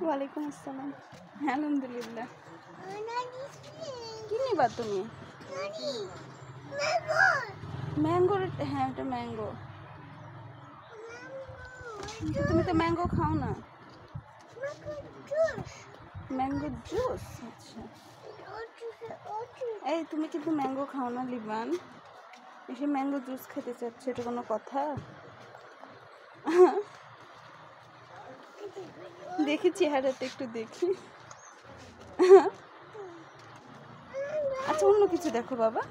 ওয়ালাইকুম আসসালাম। আলহামদুলিল্লাহ। কি নিবা তুমি? ম্যাঙ্গোর? হ্যাঁ, এটা ম্যাঙ্গো। তুমি তো ম্যাঙ্গো খাও না। Mango juice? আচ্ছা। এই তুমি কিন্তু ম্যাঙ্গো খাও না লিবান, এসে ম্যাঙ্গো জুস খেতে চাচ্ছে, এটা কোনো কথা? দেখি চেহারাটা একটু দেখি। আচ্ছা, অন্য কিছু দেখো বাবা।